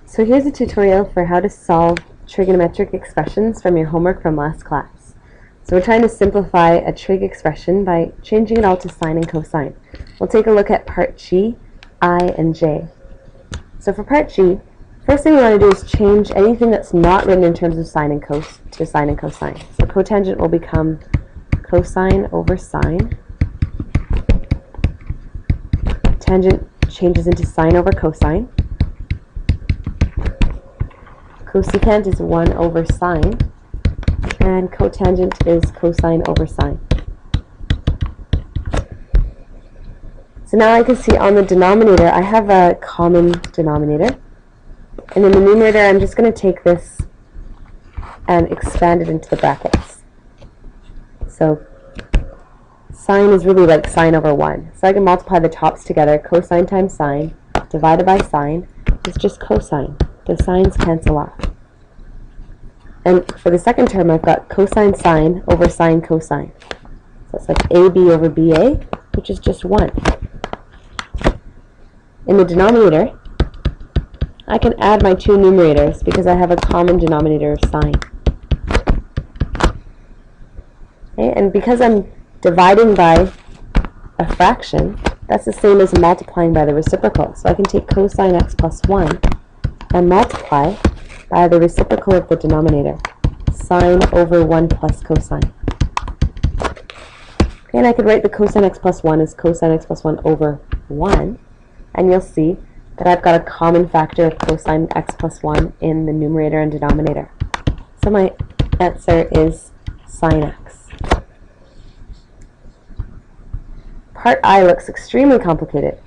So here's a tutorial for how to solve trigonometric expressions from your homework from last class. So we're trying to simplify a trig expression by changing it all to sine and cosine. We'll take a look at part G, I, and J. So for part G, first thing we want to do is change anything that's not written in terms of sine and cos to sine and cosine. So cotangent will become cosine over sine. Tangent changes into sine over cosine. Cosecant is 1 over sine, and cotangent is cosine over sine. So now I can see on the denominator, I have a common denominator, and in the numerator, I'm just going to take this and expand it into the brackets. So sine is really like sine over 1. So I can multiply the tops together. Cosine times sine divided by sine is just cosine. The sines cancel off. And for the second term, I've got cosine sine over sine cosine. So it's like AB over BA, which is just 1. In the denominator, I can add my two numerators because I have a common denominator of sine. Okay, and because I'm dividing by a fraction, that's the same as multiplying by the reciprocal. So I can take cosine x plus 1 and multiply by the reciprocal of the denominator, sine over 1 plus cosine. Okay, and I could write the cosine x plus 1 as cosine x plus 1 over 1, and you'll see that I've got a common factor of cosine x plus 1 in the numerator and denominator. So my answer is sine x. Part I looks extremely complicated.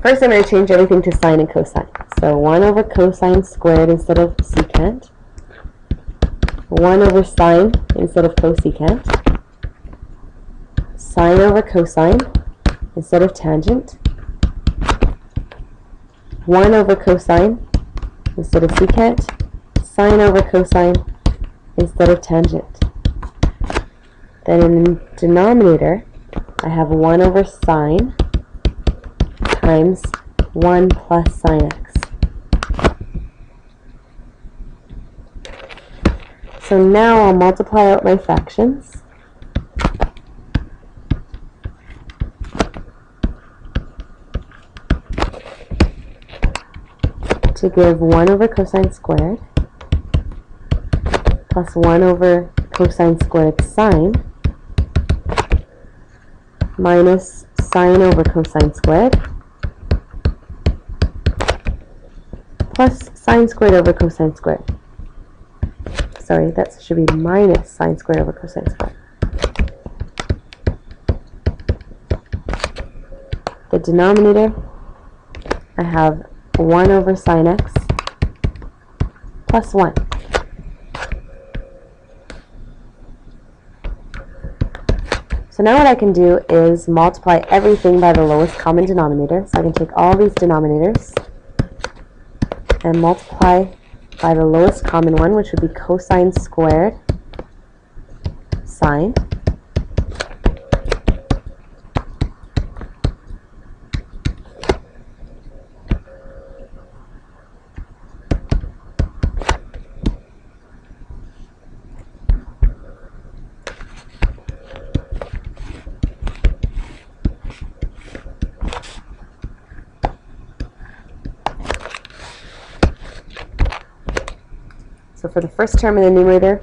First, I'm going to change everything to sine and cosine. So 1 over cosine squared instead of secant. 1 over sine instead of cosecant. Sine over cosine instead of tangent. 1 over cosine instead of secant. Sine over cosine instead of tangent. Then in the denominator, I have 1 over sine times 1 plus sine x. So now I'll multiply out my fractions. To give 1 over cosine squared plus 1 over cosine squared sine minus sine over cosine squared plus sine squared over cosine squared. Sorry, that should be minus sine squared over cosine squared. The denominator, I have 1 over sine x plus 1. So now what I can do is multiply everything by the lowest common denominator. So I can take all these denominators and multiply by the lowest common one, which would be cosine squared sine. So for the first term in the numerator,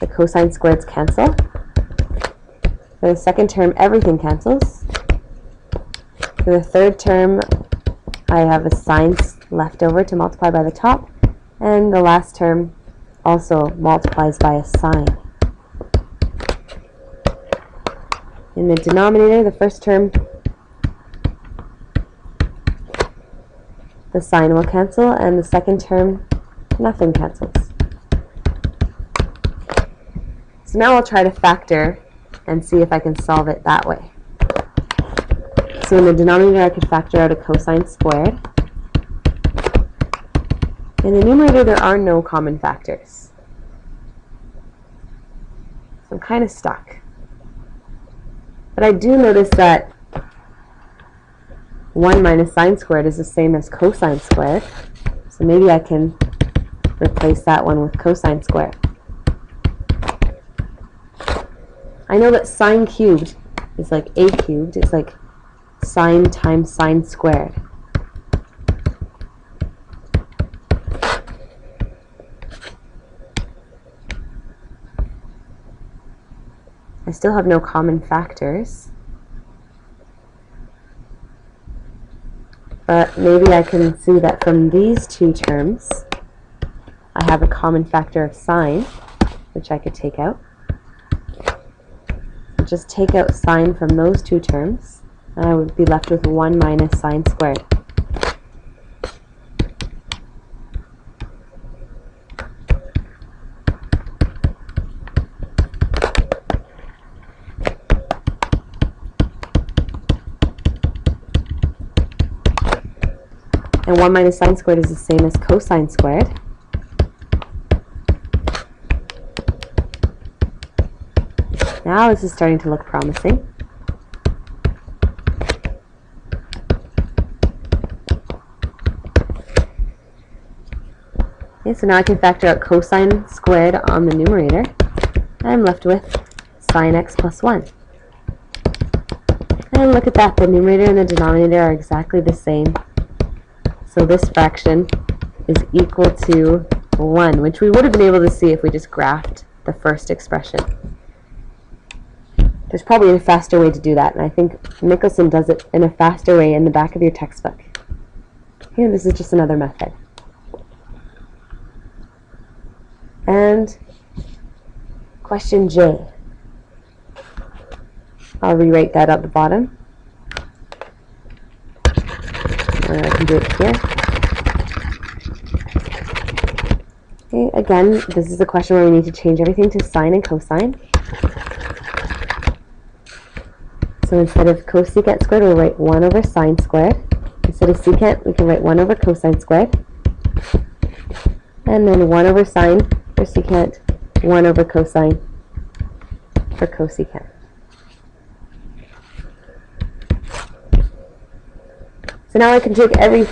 the cosine squareds cancel. For the second term, everything cancels. For the third term, I have a sine left over to multiply by the top, and the last term also multiplies by a sine. In the denominator, the first term, the sine will cancel, and the second term, nothing cancels. So now I'll try to factor and see if I can solve it that way. So in the denominator, I could factor out a cosine squared. In the numerator, there are no common factors. So I'm kind of stuck. But I do notice that 1 minus sine squared is the same as cosine squared. So maybe I can replace that one with cosine squared. I know that sine cubed is like a cubed. It's like sine times sine squared. I still have no common factors, but maybe I can see that from these two terms I have a common factor of sine, which I could take out. So just take out sine from those two terms, and I would be left with 1 minus sine squared. And 1 minus sine squared is the same as cosine squared. Now this is starting to look promising. Okay, so now I can factor out cosine squared on the numerator. I'm left with sine x plus 1. And look at that, the numerator and the denominator are exactly the same. So this fraction is equal to 1, which we would have been able to see if we just graphed the first expression. There's probably a faster way to do that, and I think Michelson does it in a faster way in the back of your textbook. Here, this is just another method. And question J. I'll rewrite that at the bottom. I can do it here. Okay, again, this is a question where we need to change everything to sine and cosine. So instead of cosecant squared, we'll write 1 over sine squared. Instead of secant, we can write 1 over cosine squared. And then 1 over sine for secant, 1 over cosine for cosecant. So now I can take every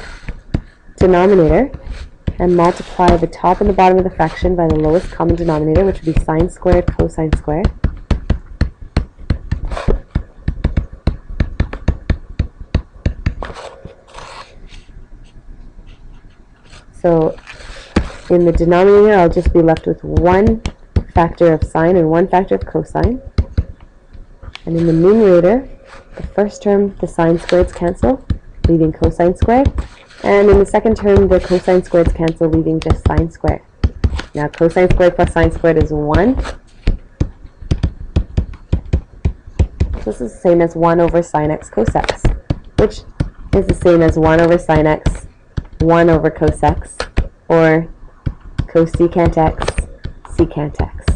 denominator and multiply the top and the bottom of the fraction by the lowest common denominator, which would be sine squared cosine squared. So in the denominator, I'll just be left with 1 factor of sine and 1 factor of cosine. And in the numerator, the first term, the sine squareds cancel, leaving cosine squared. And in the second term, the cosine squareds cancel, leaving just sine squared. Now cosine squared plus sine squared is 1. So this is the same as 1 over sine x cos x, which is the same as 1 over sine x, 1 over cos x, or cosecant x, secant x.